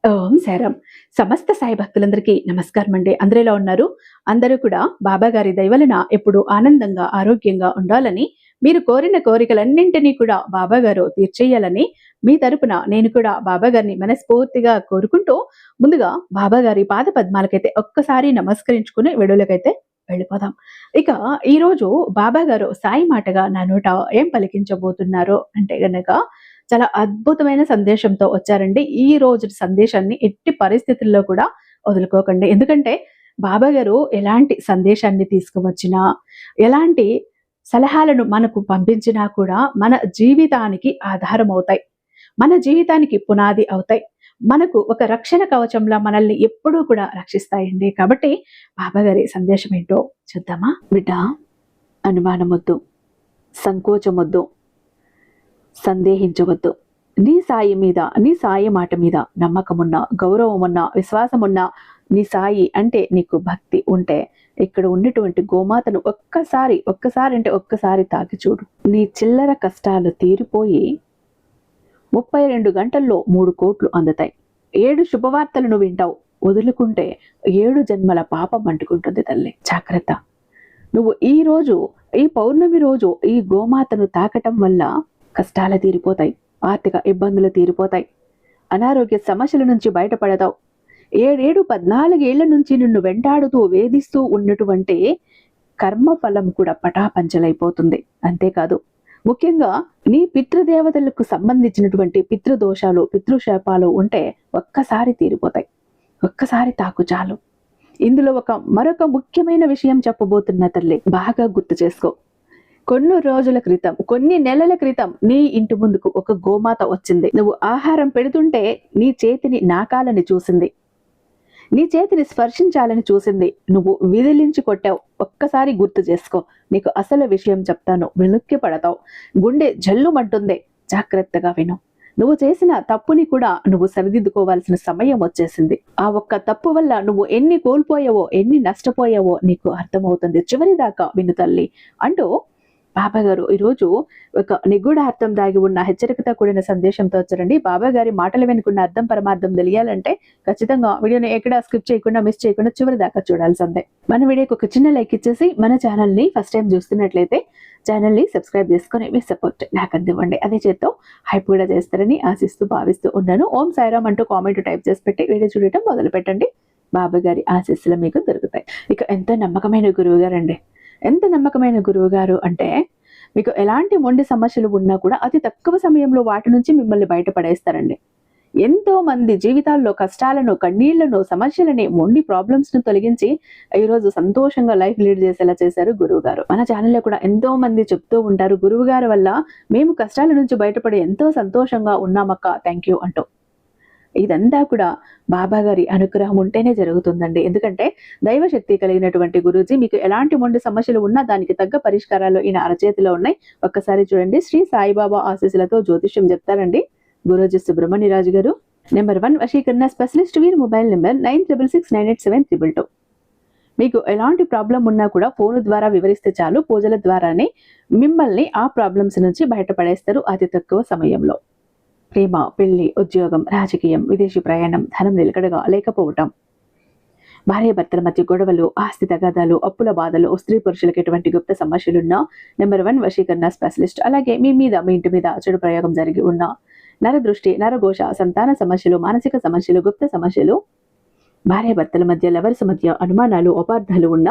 ఓం సాయిరాం. సమస్త సాయి భక్తులందరికీ నమస్కారం అండి. అందరూ ఎలా ఉన్నారు? అందరూ కూడా బాబా గారి దయ వలన ఎప్పుడూ ఆనందంగా, ఆరోగ్యంగా ఉండాలని, మీరు కోరిన కోరికలన్నింటినీ కూడా బాబా గారు తీర్చేయాలని మీ తరపున నేను కూడా బాబా గారిని మనస్ఫూర్తిగా కోరుకుంటూ, ముందుగా బాబా గారి పాద పద్మాలకైతే ఒక్కసారి నమస్కరించుకుని వీడియోలకైతే వెళ్ళిపోదాం. ఇక ఈరోజు బాబా గారు సాయి మాటగా నా నోట ఏం పలికించబోతున్నారో అంటే గనక చాలా అద్భుతమైన సందేశంతో వచ్చారండి. ఈ రోజు సందేశాన్ని ఎట్టి పరిస్థితుల్లో కూడా వదులుకోకండి. ఎందుకంటే బాబా గారు ఎలాంటి సందేశాన్ని తీసుకువచ్చినా, ఎలాంటి సలహాలను మనకు పంపించినా కూడా మన జీవితానికి ఆధారం అవుతాయి. మన జీవితానికి పునాది అవుతాయి. మనకు ఒక రక్షణ కవచంలా మనల్ని ఎప్పుడూ కూడా రక్షిస్తాయండి. కాబట్టి బాబా గారి సందేశం ఏంటో చూద్దామా? బిడ్డ, అనుమానమొద్దు, సంకోచమొద్దు, సందేహించవద్దు. నీ సాయి మీద, నీ సాయి మాట మీద నమ్మకమున్నా, గౌరవమున్నా, విశ్వాసమున్నా, నీ సాయి అంటే నీకు భక్తి ఉంటే ఇక్కడ ఉన్నటువంటి గోమాతను ఒక్కసారి తాకి చూడు. నీ చిల్లర కష్టాలు తీరిపోయి 32 గంటల్లో 3 కోట్లు అందుతాయి. 7 శుభవార్తలను వింటావు. వదులుకుంటే 7 జన్మల పాపం అంటుకుంటుంది తల్లి. జాగ్రత్త. నువ్వు ఈ పౌర్ణమి రోజు ఈ గోమాతను తాకటం వల్ల కష్టాలు తీరిపోతాయి, ఆర్థిక ఇబ్బందులు తీరిపోతాయి, అనారోగ్య సమస్యల నుంచి బయటపడతావు. 14 ఏళ్ల నుంచి నిన్ను వెంటాడుతూ వేధిస్తూ ఉన్నటువంటి కర్మఫలం కూడా పటాపంచలైపోతుంది. అంతేకాదు, ముఖ్యంగా నీ పితృదేవతలకు సంబంధించినటువంటి పితృదోషాలు, పితృశాపాలు ఉంటే ఒక్కసారి తీరిపోతాయి. ఒక్కసారి తాకు చాలు. ఇందులో మరొక ముఖ్యమైన విషయం చెప్పబోతున్న తల్లి, బాగా గుర్తు చేసుకో. కొన్ని నెలల క్రితం నీ ఇంటి ముందుకు ఒక గోమాత వచ్చింది. నువ్వు ఆహారం పెడుతుంటే నీ చేతిని నాకాలని చూసింది, నీ చేతిని స్పర్శించాలని చూసింది. నువ్వు విదిలించి కొట్టావు. ఒక్కసారి గుర్తు చేసుకో. నీకు అసలు విషయం చెప్తాను, వెనుక్కి పడతావు. గుండె జల్లుమంటుంది. జాగ్రత్తగా విను. నువ్వు చేసిన తప్పుని కూడా నువ్వు సరిదిద్దుకోవాల్సిన సమయం వచ్చేసింది. ఆ ఒక్క తప్పు వల్ల నువ్వు ఎన్ని కోల్పోయావో, ఎన్ని నష్టపోయావో నీకు అర్థమవుతుంది. చివరిదాకా విను తల్లి అంటూ బాబా గారు ఈరోజు ఒక నిగూఢార్థం దాగి ఉన్న హెచ్చరికతో కూడిన సందేశంతో వచ్చారండి. బాబా గారి మాటలు వెనుకున్న అర్థం పరమార్థం తెలియాలంటే ఖచ్చితంగా వీడియోని ఎక్కడా స్కిప్ చేయకుండా, మిస్ చేయకుండా చివరి దాకా చూడాల్సిందే. మన వీడియోకి ఒక చిన్న లైక్ ఇచ్చేసి మన ఛానల్ని ఫస్ట్ టైం చూస్తున్నట్లయితే ఛానల్ని సబ్స్క్రైబ్ చేసుకుని మీ సపోర్ట్ నాకు అందివ్వండి. అదే చేత్తో హైప్ కూడా చేస్తారని ఆశిస్తూ భావిస్తూ ఉన్నాను. ఓం సాయిరామ్ అంటూ కామెంట్ టైప్ చేసి పెట్టి వీడియో చూడటం మొదలు పెట్టండి. బాబా గారి ఆశీస్సులు మీకు దొరుకుతాయి. ఇక ఎంత నమ్మకమైన గురువు గారండి. ఎంత నమ్మకమైన గురువు గారు అంటే, మీకు ఎలాంటి మొండి సమస్యలు ఉన్నా కూడా అతి తక్కువ సమయంలో వాటి నుంచి మిమ్మల్ని బయటపడేస్తారండి. ఎంతో మంది జీవితాల్లో కష్టాలను, కన్నీళ్లను, సమస్యలని, మొండి ప్రాబ్లమ్స్ ను తొలగించి ఈరోజు సంతోషంగా లైఫ్ లీడ్ చేసేలా చేశారు గురువు గారు. మన ఛానల్లో కూడా ఎంతో మంది చెప్తూ ఉంటారు, గురువు గారి వల్ల మేము కష్టాల నుంచి బయటపడి ఎంతో సంతోషంగా ఉన్నామక్క, థ్యాంక్ యూ అంటూ. ఇదంతా కూడా బాబా గారి అనుగ్రహం ఉంటేనే జరుగుతుందండి. ఎందుకంటే దైవశక్తి కలిగినటువంటి గురూజీ మీకు ఎలాంటి మొండి సమస్యలు ఉన్నా దానికి తగ్గ పరిష్కారాలు ఈయన అరచేతిలో ఉన్నాయి. ఒక్కసారి చూడండి. శ్రీ సాయిబాబా ఆశీస్సులతో జ్యోతిష్యం చెప్తారండి గురూజీ సుబ్రహ్మణ్యరాజు గారు. నెంబర్ 1 వశీకరణ స్పెషలిస్ట్. వీరి మొబైల్ నెంబర్ 96698722. మీకు ఎలాంటి ప్రాబ్లం ఉన్నా కూడా ఫోన్ ద్వారా వివరిస్తే చాలు, పూజల ద్వారానే మిమ్మల్ని ఆ ప్రాబ్లమ్స్ నుంచి బయటపడేస్తారు అతి తక్కువ సమయంలో. ప్రేమ, పెళ్లి, ఉద్యోగం, రాజకీయం, విదేశీ ప్రయాణం, ధనం నిలకడగా లేకపోవటం, భార్యాభర్తల మధ్య గొడవలు, ఆస్తి తగాదాలు, అప్పుల బాధలు, స్త్రీ పురుషులకు ఎటువంటి గుప్త సమస్యలున్నా నెంబర్ 1 వశీకరణ స్పెషలిస్ట్. అలాగే మీ ఇంటి మీద చెడు ప్రయోగం జరిగి ఉన్న నరదృష్టి, నరఘోష, సంతాన సమస్యలు, మానసిక సమస్యలు, గుప్త సమస్యలు, భార్యాభర్తల మధ్య, లవర్స్ మధ్య అనుమానాలు, అపార్థాలు ఉన్న,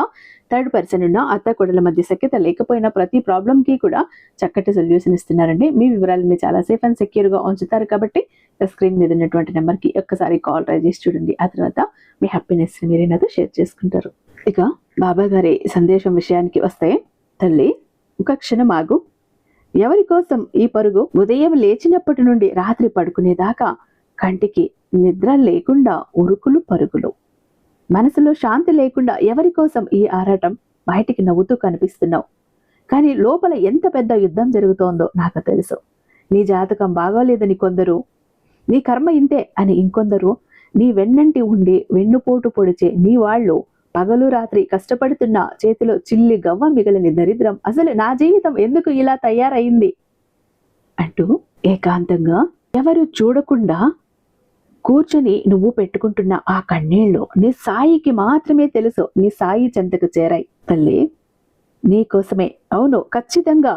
థర్డ్ పర్సన్ ఉన్న, అత్త కొడల మధ్య సఖ్యత లేకపోయినా ప్రతి ప్రాబ్లం కి కూడా చక్కటి సొల్యూషన్ ఇస్తున్నారండి. మీ వివరాలని చాలా సేఫ్ అండ్ సెక్యూర్ గా ఉంచుతారు. కాబట్టి స్క్రీన్ మీద ఉన్నటువంటి నెంబర్ కి ఒక్కసారి కాల్ ట్రై చేసి చూడండి. ఆ తర్వాత మీ హ్యాపీనెస్ మీరే నాతో షేర్ చేసుకుంటారు. ఇక బాబా గారి సందేశం విషయానికి వస్తే, తల్లి ఒక క్షణం ఆగు. ఎవరి కోసం ఈ పరుగు? ఉదయం లేచినప్పటి నుండి రాత్రి పడుకునేదాకా కంటికి నిద్ర లేకుండా ఉరుకులు పరుగులు, మనసులో శాంతి లేకుండా ఎవరి కోసం ఈ ఆరాటం? బయటికి నవ్వుతూ కనిపిస్తున్నావు, కానీ లోపల ఎంత పెద్ద యుద్ధం జరుగుతోందో నాకు తెలుసు. నీ జాతకం బాగోలేదని కొందరు, నీ కర్మ ఇంతే అని ఇంకొందరు, నీ వెన్నంటి ఉండి వెన్నుపోటు పొడిచే నీ వాళ్ళు పగలు రాత్రి కష్టపడుతున్న చేతిలో చిల్లి గవ్వ మిగలని దరిద్రం. అసలు నా జీవితం ఎందుకు ఇలా తయారైంది అంటూ ఏకాంతంగా ఎవరు చూడకుండా కూర్చొని నువ్వు పెట్టుకుంటున్న ఆ కన్నీళ్లు నీ సాయికి మాత్రమే తెలుసు. నీ సాయి చెంతకు చేరాయి తల్లి, నీ కోసమే. అవును, ఖచ్చితంగా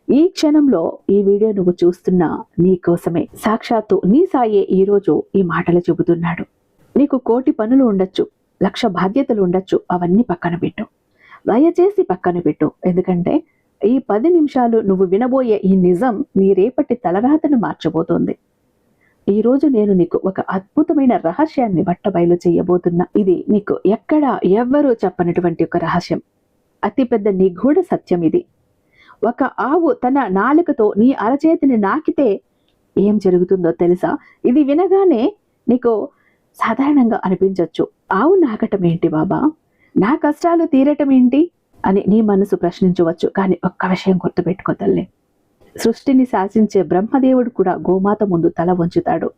ఈ క్షణంలో ఈ వీడియో నువ్వు చూస్తున్నా నీ కోసమే. సాక్షాత్తు నీ సాయే ఈరోజు ఈ మాటలు చెబుతున్నాడు. నీకు 1,000 పనులు ఉండొచ్చు, 1,00,000 బాధ్యతలు ఉండొచ్చు, అవన్నీ పక్కన పెట్టు, దయచేసి పక్కన పెట్టు. ఎందుకంటే ఈ 10 నిమిషాలు నువ్వు వినబోయే ఈ నిజం నీ రేపటి తలరాతను మార్చబోతోంది. ఈరోజు నేను నీకు ఒక అద్భుతమైన రహస్యాన్ని బట్టబయలు చేయబోతున్నా. ఇది నీకు ఎక్కడ ఎవ్వరూ చెప్పనటువంటి ఒక రహస్యం, అతిపెద్ద నిగూఢ సత్యం ఇది. ఒక ఆవు తన నాలుకతో నీ అరచేతిని నాకితే ఏం జరుగుతుందో తెలుసా? ఇది వినగానే నీకు సాధారణంగా అనిపించవచ్చు, ఆవు నాకటం ఏంటి బాబా, నా కష్టాలు తీరటం ఏంటి అని నీ మనసు ప్రశ్నించవచ్చు. కానీ ఒక్క విషయం గుర్తుపెట్టుకో తల్లి, సృష్టిని శాసించే బ్రహ్మదేవుడు కూడా గోమాత ముందు తల వంచుతాడు.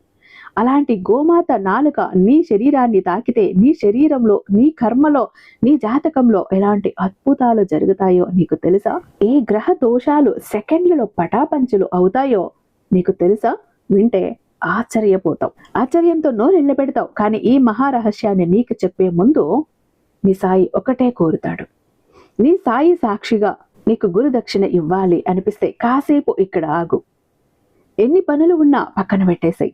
అలాంటి గోమాత నాలుక నీ శరీరాన్ని తాకితే నీ శరీరంలో, నీ కర్మలో, నీ జాతకంలో ఎలాంటి అద్భుతాలు జరుగుతాయో నీకు తెలుసా? ఏ గ్రహ దోషాలు సెకండ్లలో పటాపంచులు అవుతాయో నీకు తెలుసా? వింటే ఆశ్చర్యపోతావు, ఆశ్చర్యంతో నోరెళ్ళ పెడతావు. కానీ ఈ మహారహస్యాన్ని నీకు చెప్పే ముందు నీ సాయి ఒకటే కోరుతాడు. నీ సాయి సాక్షిగా నీకు గురుదక్షిణ ఇవ్వాలి అనిపిస్తే కాసేపు ఇక్కడ ఆగు. ఎన్ని పనులు ఉన్నా పక్కన పెట్టేసాయి.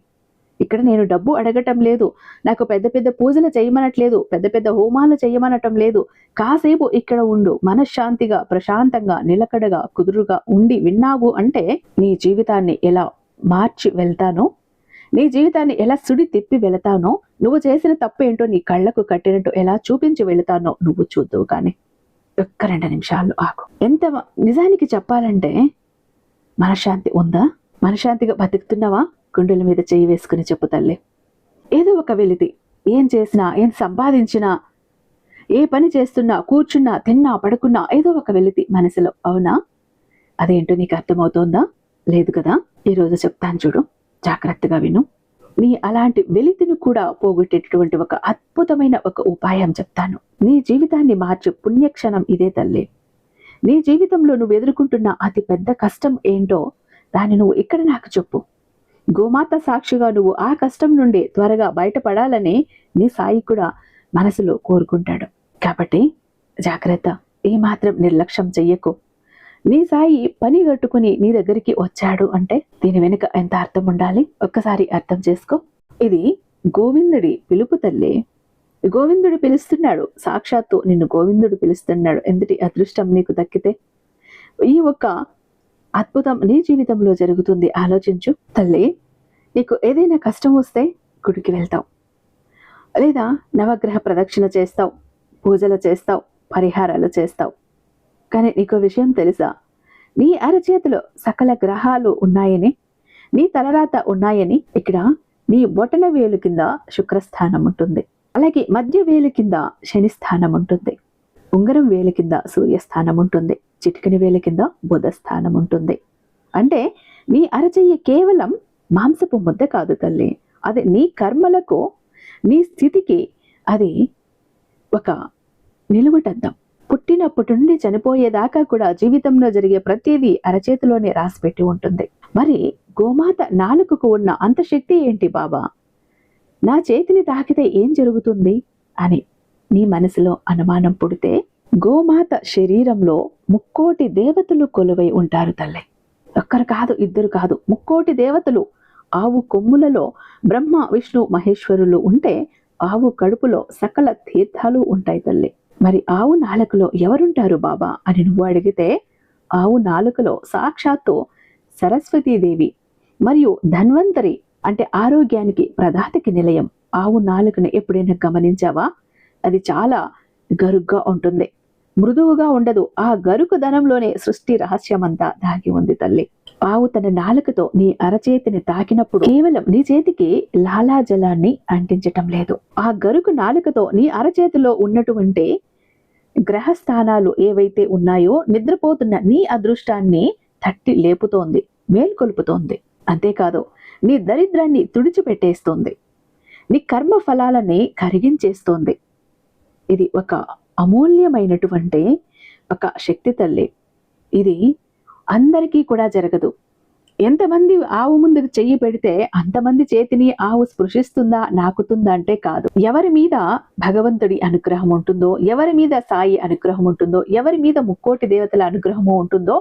ఇక్కడ నేను డబ్బు అడగటం లేదు, నాకు పెద్ద పెద్ద పూజలు చేయమనట్లేదు, పెద్ద పెద్ద హోమాలు చేయమనటం లేదు. కాసేపు ఇక్కడ ఉండు, మనశ్శాంతిగా, ప్రశాంతంగా, నిలకడగా, కుదురుగా ఉండి విన్నావు అంటే నీ జీవితాన్ని ఎలా మార్చి వెళ్తానో, నీ జీవితాన్ని ఎలా సుడి తిప్పి వెళతానో, నువ్వు చేసిన తప్పు ఏంటో నీ కళ్ళకు కట్టినట్టు ఎలా చూపించి వెళతానో నువ్వు చూద్దువు. కానీ ఒక్క 2 నిమిషాలు ఆగు. ఎంత నిజానికి చెప్పాలంటే మనశ్శాంతి ఉందా? మనశ్శాంతిగా బతుకుతున్నావా? గుండెల మీద చేయి వేసుకుని చెప్పు తల్లి. ఏదో ఒక వెలితి, ఏం చేసినా, ఏం సంపాదించినా, ఏ పని చేస్తున్నా, కూర్చున్నా, తిన్నా, పడుకున్నా ఏదో ఒక వెలితి మనసులో. అవునా? అదేంటో నీకు అర్థమవుతోందా? లేదు కదా? ఈరోజు చెప్తాను చూడు, జాగ్రత్తగా విను. నీ అలాంటి వెలితిని కూడా పోగొట్టేటటువంటి ఒక అద్భుతమైన ఒక ఉపాయం చెప్తాను. నీ జీవితాన్ని మార్చు పుణ్యక్షణం ఇదే తల్లి. నీ జీవితంలో నువ్వు ఎదుర్కొంటున్న అతి పెద్ద కష్టం ఏంటో దాన్ని నువ్వు ఇక్కడ నాకు చెప్పు. గోమాత సాక్షిగా నువ్వు ఆ కష్టం నుండి త్వరగా బయటపడాలని నీ సాయి కూడా మనసులో కోరుకుంటాడు. కాబట్టి జాగ్రత్త, ఏమాత్రం నిర్లక్ష్యం చెయ్యకు. నీ సాయి పని కట్టుకుని నీ దగ్గరికి వచ్చాడు అంటే దీని వెనుక ఎంత అర్థం ఉండాలి ఒక్కసారి అర్థం చేసుకో. ఇది గోవిందుడి పిలుపు తల్లి. గోవిందుడు పిలుస్తున్నాడు, సాక్షాత్తు నిన్ను గోవిందుడు పిలుస్తున్నాడు. ఎంతటి అదృష్టం నీకు దక్కితే ఈ ఒక్క అద్భుతం నీ జీవితంలో జరుగుతుంది. ఆలోచించు తల్లి. నీకు ఏదైనా కష్టం వస్తే గుడికి వెళ్తావు, లేదా నవగ్రహ ప్రదక్షిణ చేస్తావు, పూజలు చేస్తావు, పరిహారాలు చేస్తావు. కానీ నీకు విషయం తెలుసా? నీ అరచేతిలో సకల గ్రహాలు ఉన్నాయని, నీ తలరాత ఉన్నాయని. ఇక్కడ నీ బొటన వేలు కింద శుక్రస్థానం ఉంటుంది, అలాగే మధ్య వేలు కింద శని స్థానం ఉంటుంది, ఉంగరం వేలు కింద సూర్యస్థానం ఉంటుంది, చిటికని వేలు కింద బుధ స్థానం ఉంటుంది. అంటే నీ అరచెయ్యి కేవలం మాంసపు ముద్ద కాదు తల్లి, అది నీ కర్మలకు, నీ స్థితికి అది ఒక నిలువుటద్దం. పుట్టినప్పటి నుండి చనిపోయేదాకా కూడా జీవితంలో జరిగే ప్రతిదీ అరచేతిలోనే రాసిపెట్టి ఉంటుంది. మరి గోమాత నాలుకకు ఉన్న అంత శక్తి ఏంటి బాబా? నా చేతిని తాకితే ఏం జరుగుతుంది అని నీ మనసులో అనుమానం పుడితే, గోమాత శరీరంలో 3,000,000 దేవతలు కొలువై ఉంటారు తల్లి. ఒక్కరు కాదు, ఇద్దరు కాదు, 3,000,000 దేవతలు. ఆవు కొమ్ములలో బ్రహ్మ, విష్ణు, మహేశ్వరులు ఉంటే ఆవు కడుపులో సకల తీర్థాలు ఉంటాయి తల్లి. మరి ఆవు నాలుకలో ఎవరుంటారు బాబా అని నువ్వు అడిగితే, ఆవు నాలుకలో సాక్షాత్తు సరస్వతీదేవి మరియు ధన్వంతరి, అంటే ఆరోగ్యానికి ప్రదాతకి నిలయం. ఆవు నాలుకను ఎప్పుడైనా గమనించావా? అది చాలా గరుగ్గా ఉంటుంది, మృదువుగా ఉండదు. ఆ గరుకు ధనంలోనే సృష్టి రహస్యమంతా దాగి ఉంది తల్లి. ఆవు తన నాలుకతో నీ అరచేతిని తాకినప్పుడు కేవలం నీ చేతికి లాలాజలాన్ని అంటించటం లేదు. ఆ గరుకు నాలుకతో నీ అరచేతిలో ఉన్నటువంటి గ్రహస్థానాలు ఏవైతే ఉన్నాయో నిద్రపోతున్న నీ అదృష్టాన్ని తట్టి లేపుతోంది, మేల్కొల్పుతోంది. అంతేకాదు, నీ దరిద్రాన్ని తుడిచిపెట్టేస్తోంది, నీ కర్మ ఫలాలని కరిగించేస్తోంది. ఇది ఒక అమూల్యమైనటువంటి ఒక శక్తి తల్లి. ఇది అందరికీ కూడా జరగదు. ఎంతమంది ఆవు ముందుకు చెయ్యి పెడితే అంతమంది చేతిని ఆవు స్పృశిస్తుందా, నాకుతుందా అంటే కాదు. ఎవరి మీద భగవంతుడి అనుగ్రహం ఉంటుందో, ఎవరి మీద సాయి అనుగ్రహం ఉంటుందో, ఎవరి మీద ముక్కోటి దేవతల అనుగ్రహము ఉంటుందో,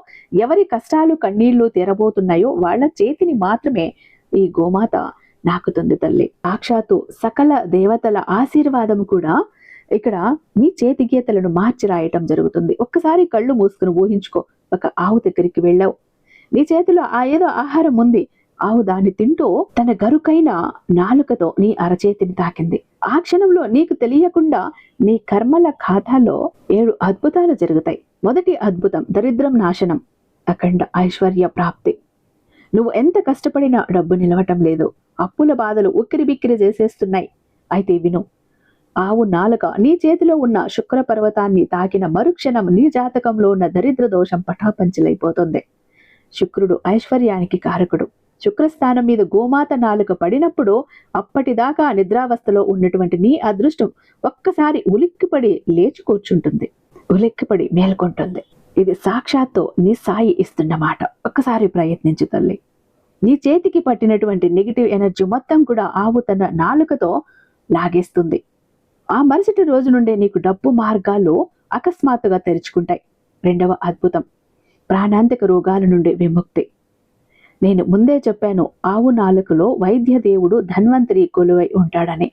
ఎవరి కష్టాలు కన్నీళ్లు తీరబోతున్నాయో వాళ్ళ చేతిని మాత్రమే ఈ గోమాత నాకుతుంది తల్లి. సాక్షాత్తు సకల దేవతల ఆశీర్వాదం కూడా ఇక్కడ నీ చేతి గీతలను మార్చి రాయటం జరుగుతుంది. ఒక్కసారి కళ్ళు మూసుకుని ఊహించుకో, ఒక ఆవు దగ్గరికి వెళ్ళావు, నీ చేతిలో ఏదో ఆహారం ఉంది, ఆవు దాన్ని తింటూ తన గరుకైన నాలుకతో నీ అరచేతిని తాకింది. ఆ క్షణంలో నీకు తెలియకుండా నీ కర్మల ఖాతాలో 7 అద్భుతాలు జరుగుతాయి. మొదటి అద్భుతం దరిద్రం నాశనం, అఖండ ఐశ్వర్య ప్రాప్తి. నువ్వు ఎంత కష్టపడినా డబ్బు నిలవటం లేదు, అప్పుల బాధలు ఉక్కిరి బిక్కిరి చేసేస్తున్నాయి. అయితే విను, ఆవు నాలుక నీ చేతిలో ఉన్న శుక్ర పర్వతాన్ని తాకిన మరుక్షణం నీ జాతకంలో ఉన్న దరిద్ర దోషం పటాపంచలైపోతుంది. శుక్రుడు ఐశ్వర్యానికి కారకుడు. శుక్రస్థానం మీద గోమాత నాలుక పడినప్పుడు అప్పటిదాకా నిద్రావస్థలో ఉన్నటువంటి నీ అదృష్టం ఒక్కసారి ఉలిక్కిపడి లేచి కూర్చుంటుంది, ఉలిక్కిపడి మేల్కొంటుంది. ఇది సాక్షాత్తు నీ సాయి ఇస్తున్నమాట. ఒక్కసారి ప్రయత్నించు తల్లి. నీ చేతికి పట్టినటువంటి నెగిటివ్ ఎనర్జీ మొత్తం కూడా ఆవు తన నాలుకతో లాగేస్తుంది. ఆ మరుసటి రోజు నుండే నీకు డబ్బు మార్గాలు అకస్మాత్తుగా తెరుచుకుంటాయి. రెండవ అద్భుతం ప్రాణాంతక రోగాల నుండి విముక్తి. నేను ముందే చెప్పాను, ఆవు నాలుకలో వైద్య దేవుడు ధన్వంతరి కొలువై ఉంటాడని.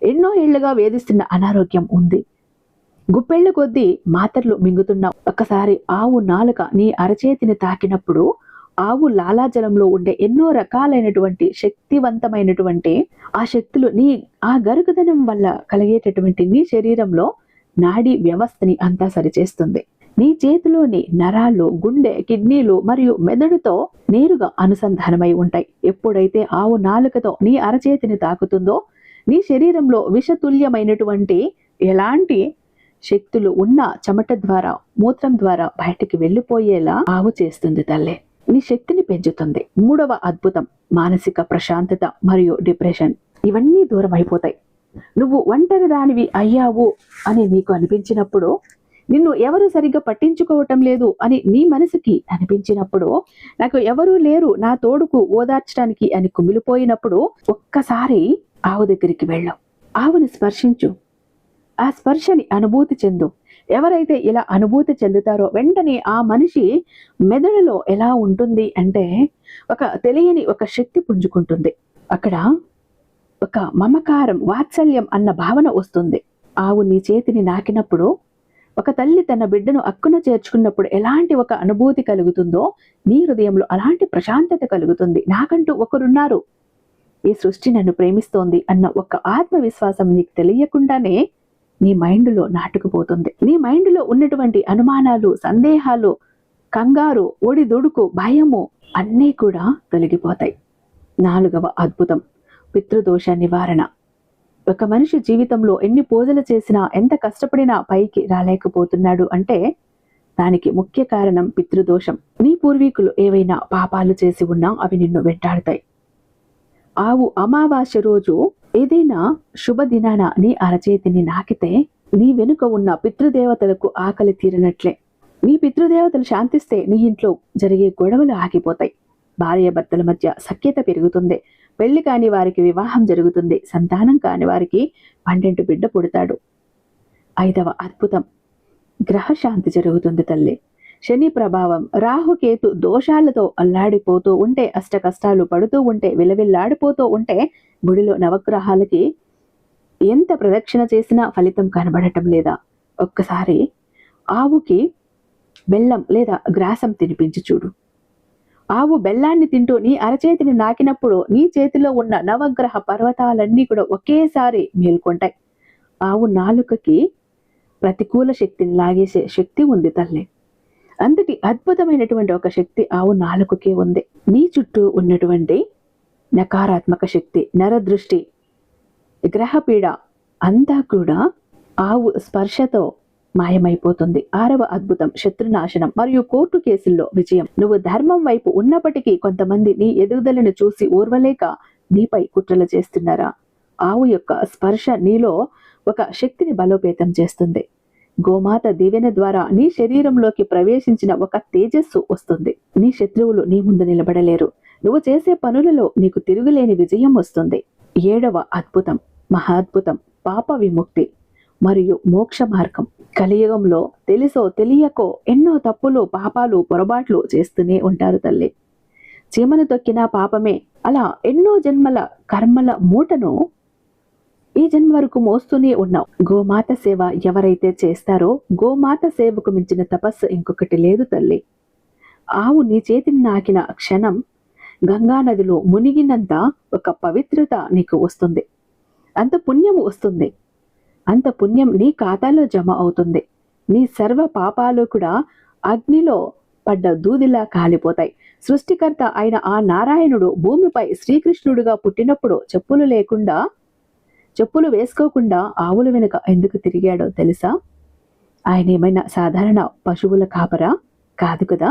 ఎన్నో ఏళ్లుగా వేధిస్తున్న అనారోగ్యం ఉంది, గుప్పెళ్ల కొద్దీ మాత్రలు మింగుతున్నావు. ఒక్కసారి ఆవు నాలుక నీ అరచేతిని తాకినప్పుడు ఆవు లాలాజలంలో ఉండే ఎన్నో రకాలైనటువంటి శక్తివంతమైనటువంటి ఆ శక్తులు ఆ గరుకుదనం వల్ల కలిగేటటువంటి నీ శరీరంలో నాడీ వ్యవస్థని అంతా సరిచేస్తుంది. నీ చేతిలోని నరాలు, గుండె, కిడ్నీలు మరియు మెదడుతో నేరుగా అనుసంధానమై ఉంటాయి. ఎప్పుడైతే ఆవు నాలుకతో నీ అరచేతిని తాకుతుందో నీ శరీరంలో విషతుల్యమైనటువంటి ఎలాంటి శక్తులు ఉన్న చెమట ద్వారా, మూత్రం ద్వారా బయటికి వెళ్ళిపోయేలా ఆవు చేస్తుంది తల్లి. నీ శక్తిని పెంచుతుంది. మూడవ అద్భుతం మానసిక ప్రశాంతత మరియు డిప్రెషన్. ఇవన్నీ దూరం అయిపోతాయి. నువ్వు ఒంటరి దానివి అయ్యావు అని నీకు అనిపించినప్పుడు, నిన్ను ఎవరు సరిగ్గా పట్టించుకోవటం లేదు అని నీ మనసుకి అనిపించినప్పుడు, నాకు ఎవరూ లేరు నా తోడుకు ఓదార్చడానికి అని కుమిలిపోయినప్పుడు ఒక్కసారి ఆవు దగ్గరికి వెళ్ళు, ఆవుని స్పర్శించు, ఆ స్పర్శని అనుభూతి చెందు. ఎవరైతే ఇలా అనుభూతి చెందుతారో వెంటనే ఆ మనిషి మెదడులో ఎలా ఉంటుంది అంటే ఒక తెలియని ఒక శక్తి పుంజుకుంటుంది. అక్కడ ఒక మమకారం, వాత్సల్యం అన్న భావన వస్తుంది. ఆవు నీ చేతిని నాకినప్పుడు, ఒక తల్లి తన బిడ్డను అక్కున చేర్చుకున్నప్పుడు ఎలాంటి ఒక అనుభూతి కలుగుతుందో నీ హృదయంలో అలాంటి ప్రశాంతత కలుగుతుంది. నాకంటూ ఒకరున్నారు, ఈ సృష్టి నన్ను ప్రేమిస్తోంది అన్న ఒక ఆత్మవిశ్వాసం నీకు తెలియకుండానే నీ మైండ్లో నాటుకుపోతుంది. నీ మైండ్లో ఉన్నటువంటి అనుమానాలు, సందేహాలు, కంగారు, ఒడిదుడుకు, భయము అన్నీ కూడా తొలగిపోతాయి. నాలుగవ అద్భుతం పితృదోష నివారణ. ఒక మనిషి జీవితంలో ఎన్ని పూజలు చేసినా, ఎంత కష్టపడినా పైకి రాలేకపోతున్నాడు అంటే దానికి ముఖ్య కారణం పితృదోషం. నీ పూర్వీకులు ఏవైనా పాపాలు చేసి ఉన్నా అవి నిన్ను వెంటాడుతాయి. ఆవు అమావాస్య రోజు ఏదైనా శుభదినాన నీ అరచేతిని నాకితే నీ వెనుక ఉన్న పితృదేవతలకు ఆకలి తీరినట్లే. నీ పితృదేవతలు శాంతిస్తే నీ ఇంట్లో జరిగే గొడవలు ఆగిపోతాయి. భార్యాభర్తల మధ్య సఖ్యత పెరుగుతుంది. పెళ్లి కాని వారికి వివాహం జరుగుతుంది. సంతానం కాని వారికి 12 బిడ్డ పుడతాడు. ఐదవ అద్భుతం గ్రహశాంతి జరుగుతుంది తల్లి. శని ప్రభావం, రాహుకేతు దోషాలతో అల్లాడిపోతూ ఉంటే, అష్ట కష్టాలు పడుతూ ఉంటే, విలవిల్లాడిపోతూ ఉంటే, గుడిలో నవగ్రహాలకి ఎంత ప్రదక్షిణ చేసినా ఫలితం కనబడటం లేదా? ఒక్కసారి ఆవుకి బెల్లం లేదా గ్రాసం తినిపించి చూడు. ఆవు బెల్లాన్ని తింటూ నీ అరచేతిని నాకినప్పుడు నీ చేతిలో ఉన్న నవగ్రహ పర్వతాలన్నీ కూడా ఒకేసారి మేల్కొంటాయి. ఆవు నాలుకకి ప్రతికూల శక్తిని లాగేసే శక్తి ఉంది తల్లి. అంతటి అద్భుతమైనటువంటి ఒక శక్తి ఆవు నాలుకకే ఉంది. నీ చుట్టూ ఉన్నటువంటి నకారాత్మక శక్తి, నరదృష్టి, గ్రహపీడ అంతా కూడా ఆవు స్పర్శతో మాయమైపోతుంది. ఆరవ అద్భుతం శత్రునాశనం మరియు కోర్టు కేసుల్లో విజయం. నువ్వు ధర్మం వైపు ఉన్నప్పటికీ కొంతమంది నీ ఎదుగుదలను చూసి ఓర్వలేక నీపై కుట్రలు చేస్తున్నారా? ఆవు యొక్క స్పర్శ నీలో ఒక శక్తిని బలోపేతం చేస్తుంది. గోమాత దీవెన ద్వారా నీ శరీరంలోకి ప్రవేశించిన ఒక తేజస్సు వస్తుంది. నీ శత్రువులు నీ ముందు నిలబడలేరు. నువ్వు చేసే పనులలో నీకు తిరుగులేని విజయం వస్తుంది. 7వ అద్భుతం, మహాద్భుతం, పాప విముక్తి మరియు మోక్ష మార్గం. కలియుగంలో తెలుసో తెలియకో ఎన్నో తప్పులు, పాపాలు, పొరపాట్లు చేస్తూనే ఉంటారు తల్లి. చీమను తొక్కిన పాపమే. అలా ఎన్నో జన్మల కర్మల మూటను ఈ జన్మ వరకు మోస్తూనే ఉన్నావు. గోమాత సేవ ఎవరైతే చేస్తారో గోమాత సేవకు మించిన తపస్సు ఇంకొకటి లేదు తల్లి. ఆవు నీ చేతిని నాకిన క్షణం గంగా నదిలో మునిగినంత ఒక పవిత్రత నీకు వస్తుంది. అంత పుణ్యము వస్తుంది. అంత పుణ్యం నీ ఖాతాలో జమ అవుతుంది. నీ సర్వ పాపాలు కూడా అగ్నిలో పడ్డ దూదిలా కాలిపోతాయి. సృష్టికర్త అయిన ఆ నారాయణుడు భూమిపై శ్రీకృష్ణుడుగా పుట్టినప్పుడు చెప్పులు వేసుకోకుండా ఆవుల వెనుక ఎందుకు తిరిగాడో తెలుసా? ఆయన ఏమైనా సాధారణ పశువుల కాపరా? కాదు కదా.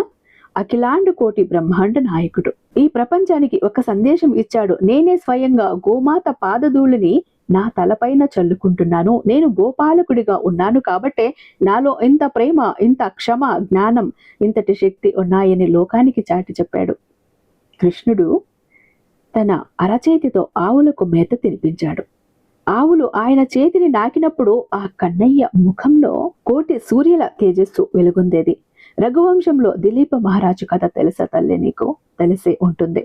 అఖిలాండ కోటి బ్రహ్మాండ నాయకుడు. ఈ ప్రపంచానికి ఒక సందేశం ఇచ్చాడు. నేనే స్వయంగా గోమాత పాదధూళిని నా తలపైన చల్లుకుంటున్నాను. నేను గోపాలకుడిగా ఉన్నాను కాబట్టే నాలో ఇంత ప్రేమ, ఇంత క్షమ, జ్ఞానం, ఇంతటి శక్తి ఉన్నాయని లోకానికి చాటి చెప్పాడు. కృష్ణుడు తన అరచేతితో ఆవులకు మేత తినిపించాడు. ఆవులు ఆయన చేతిని నాకినప్పుడు ఆ కన్నయ్య ముఖంలో కోటి సూర్యుల తేజస్సు వెలుగొందేది. రఘువంశంలో దిలీప మహారాజు కథ తెలుసా తల్లి? నీకు తెలిసే ఉంటుంది.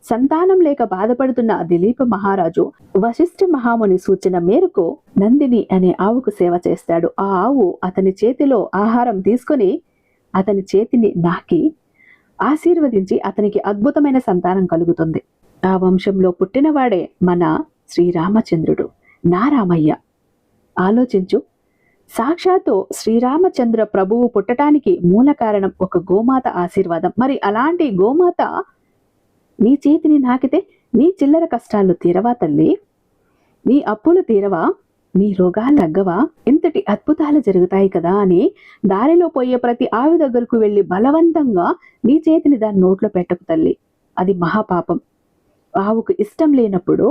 సంతానం లేక బాధపడుతున్న దిలీప మహారాజు వశిష్ఠ మహాముని సూచన మేరకు నందిని అనే ఆవుకు సేవ చేస్తాడు. ఆ ఆవు అతని చేతిలో ఆహారం తీసుకొని అతని చేతిని నాకి ఆశీర్వదించి అతనికి అద్భుతమైన సంతానం కలుగుతుంది. ఆ వంశంలో పుట్టినవాడే మన శ్రీరామచంద్రుడు, నా రామయ్య. ఆలోచించు, సాక్షాత్తు శ్రీరామచంద్ర ప్రభువు పుట్టడానికి మూల కారణం ఒక గోమాత ఆశీర్వాదం. మరి అలాంటి గోమాత నీ చేతిని నాకితే నీ చిల్లర కష్టాలు తీరవా తల్లి? నీ అప్పులు తీరవా? నీ రోగాలు తగ్గవా? ఇంతటి అద్భుతాలు జరుగుతాయి కదా అని దారిలో పోయే ప్రతి ఆవు దగ్గరకు వెళ్ళి బలవంతంగా నీ చేతిని దాని నోట్లో పెట్టకు తల్లి. అది మహాపాపం. ఆవుకు ఇష్టం లేనప్పుడు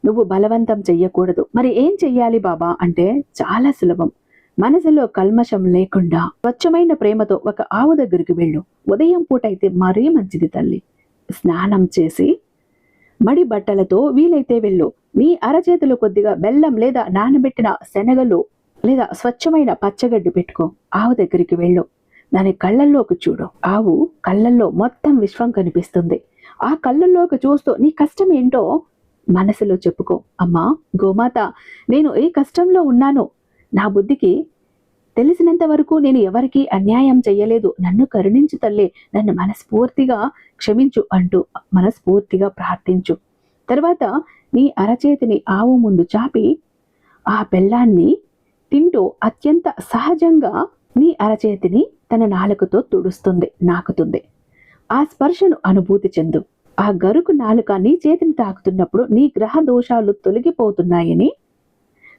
నువ్వు బలవంతం చెయ్యకూడదు. మరి ఏం చెయ్యాలి బాబా అంటే చాలా సులభం. మనసులో కల్మషం లేకుండా స్వచ్ఛమైన ప్రేమతో ఒక ఆవు దగ్గరికి వెళ్ళు. ఉదయం పూట అయితే మరీ మంచిది తల్లి. స్నానం చేసి మడి బట్టలతో వీలైతే వెళ్ళు. నీ అరచేతిలో కొద్దిగా బెల్లం లేదా నానబెట్టిన శనగలు లేదా స్వచ్ఛమైన పచ్చగడ్డి పెట్టుకో. ఆవు దగ్గరికి వెళ్ళు. దాని కళ్ళల్లోకి చూడు. ఆవు కళ్ళల్లో మొత్తం విశ్వం కనిపిస్తుంది. ఆ కళ్ళల్లోకి చూస్తూ నీ కష్టం ఏంటో మనసులో చెప్పుకో. అమ్మా గోమాత, నేను ఏ కష్టంలో ఉన్నాను. నా బుద్ధికి తెలిసినంత వరకు నేను ఎవరికి అన్యాయం చెయ్యలేదు. నన్ను కరుణించు తల్లి, నన్ను మనస్ఫూర్తిగా క్షమించు అంటూ మనస్ఫూర్తిగా ప్రార్థించు. తర్వాత నీ అరచేతిని ఆవు ముందు చాపి ఆ బెల్లాన్ని తింటూ అత్యంత సహజంగా నీ అరచేతిని తన నాలుకతో తుడుస్తుంది, నాకుతుంది. ఆ స్పర్శను అనుభూతి చెందు. ఆ గరుకు నాలుక నీ చేతిని తాకుతున్నప్పుడు నీ గ్రహ దోషాలు తొలగిపోతున్నాయని,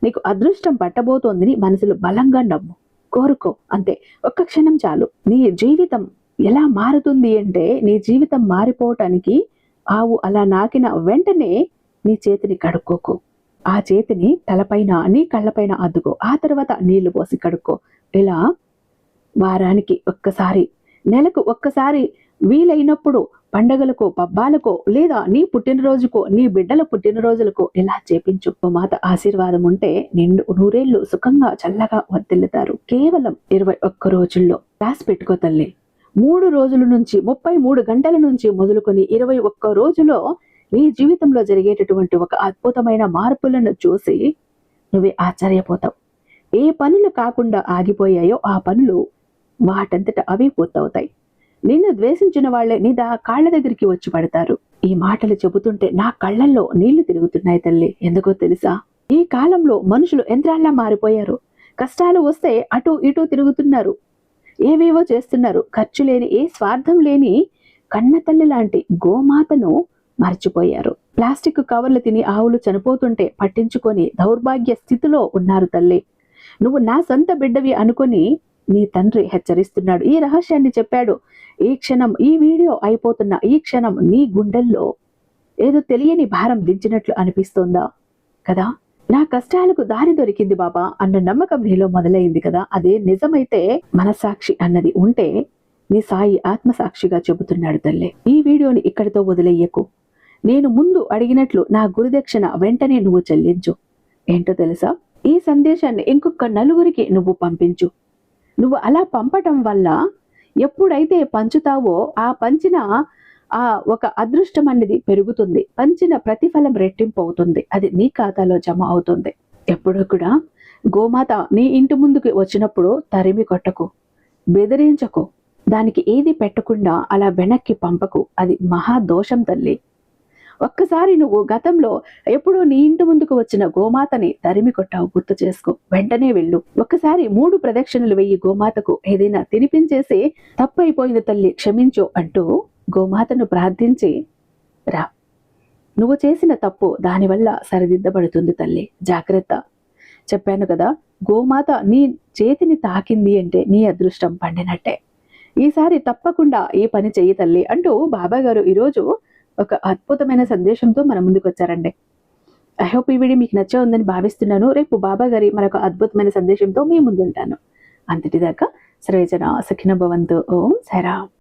నీకు అదృష్టం పట్టబోతోందని మనసులో బలంగా నమ్ము, కోరుకో. అంతే, ఒక్క క్షణం చాలు. నీ జీవితం ఎలా మారుతుంది అంటే, నీ జీవితం మారిపోవటానికి ఆవు అలా నాకిన వెంటనే నీ చేతిని కడుక్కోకు. ఆ చేతిని తలపైన నీ కళ్ళపైన అద్దుకో. ఆ తర్వాత నీళ్లు పోసి కడుక్కో. ఇలా వారానికి ఒక్కసారి, నెలకు ఒక్కసారి, వీలైనప్పుడు పండగలకు, పబ్బాలకు, లేదా నీ పుట్టినరోజుకో, నీ బిడ్డల పుట్టినరోజులకు ఇలా చేపించు. మాత ఆశీర్వాదం ఉంటే నిండు నూరేళ్లు సుఖంగా చల్లగా వర్తిల్లుతారు. కేవలం 21 రోజుల్లో రాసి పెట్టుకో తల్లి. 3 రోజుల నుంచి 33 గంటల నుంచి మొదలుకొని 21 రోజులో నీ జీవితంలో జరిగేటటువంటి ఒక అద్భుతమైన మార్పులను చూసి నువ్వే ఆశ్చర్యపోతావు. ఏ పనులు కాకుండా ఆగిపోయాయో ఆ పనులు వాటంతట అవే పూర్తవుతాయి. నిన్ను ద్వేషించిన వాళ్లే నీ కాళ్ళ దగ్గరికి వచ్చి పడతారు. ఈ మాటలు చెబుతుంటే నా కళ్ళల్లో నీళ్లు తిరుగుతున్నాయి తల్లి. ఎందుకో తెలుసా? ఈ కాలంలో మనుషులు యంత్రాల్లా మారిపోయారు. కష్టాలు వస్తే అటు ఇటు తిరుగుతున్నారు, ఏవేవో చేస్తున్నారు. ఖర్చు లేని, ఏ స్వార్థం లేని కన్నతల్లి లాంటి గోమాతను మర్చిపోయారు. ప్లాస్టిక్ కవర్లు తిని ఆవులు చనిపోతుంటే పట్టించుకొని దౌర్భాగ్య స్థితిలో ఉన్నారు తల్లి. నువ్వు నా సొంత బిడ్డవి అనుకొని నీ తండ్రి హెచ్చరిస్తున్నాడు. ఈ రహస్యాన్ని చెప్పాడు. ఈ క్షణం, ఈ వీడియో అయిపోతున్న ఈ క్షణం నీ గుండెల్లో ఏదో తెలియని భారం దించినట్లు అనిపిస్తోందా కదా? నా కష్టాలకు దారి దొరికింది బాబా అన్న నమ్మకం నీలో మొదలైంది కదా. అదే నిజమైతే మనసాక్షి అన్నది ఉంటే నీ సాయి ఆత్మసాక్షిగా చెబుతున్నాడు తల్లి. ఈ వీడియోని ఇక్కడితో వదిలేయకు. నేను ముందు అడిగినట్లు నా గురుదక్షిణ వెంటనే నువ్వు చెల్లించు. ఏంటో తెలుసా, ఈ సందేశాన్ని ఇంకొక నలుగురికి నువ్వు పంపించు. నువ్వు అలా పంపటం వల్ల ఎప్పుడైతే పంచుతావో ఆ పంచిన ఆ ఒక అదృష్టం అనేది పెరుగుతుంది. పంచిన ప్రతిఫలం రెట్టింపు అవుతుంది. అది నీ ఖాతాలో జమ అవుతుంది. ఎప్పుడూ కూడా గోమాత నీ ఇంటి ముందుకు వచ్చినప్పుడు తరిమి కొట్టకు, బెదిరించకు, దానికి ఏది పెట్టకుండా అలా వెనక్కి పంపకు. అది మహాదోషం తల్లి. ఒక్కసారి నువ్వు గతంలో ఎప్పుడో నీ ఇంటి ముందుకు వచ్చిన గోమాతని తరిమి కొట్టావు, గుర్తు చేసుకో. వెంటనే వెళ్ళు. ఒక్కసారి 3 ప్రదక్షిణలు వెయ్యి గోమాతకు ఏదైనా తినిపించేసి తప్పైపోయింది తల్లి క్షమించు అంటూ గోమాతను ప్రార్థించి రా. నువ్వు చేసిన తప్పు దానివల్ల సరిదిద్దబడుతుంది తల్లి. జాగ్రత్త. చెప్పాను కదా, గోమాత నీ చేతిని తాకింది అంటే నీ అదృష్టం పండినట్టే. ఈసారి తప్పకుండా ఈ పని చెయ్యి తల్లి అంటూ బాబా గారు ఈరోజు ఒక అద్భుతమైన సందేశంతో మన ముందుకు వచ్చారండి. ఐ హోప్ ఈ వీడియో మీకు నచ్చే ఉందని భావిస్తున్నాను. రేపు బాబా గారి మరొక అద్భుతమైన సందేశంతో మీ ముందుంటాను. అంతటిదాకా సర్వేజన సుఖినో భవంతు. ఓం సాయిరామ్.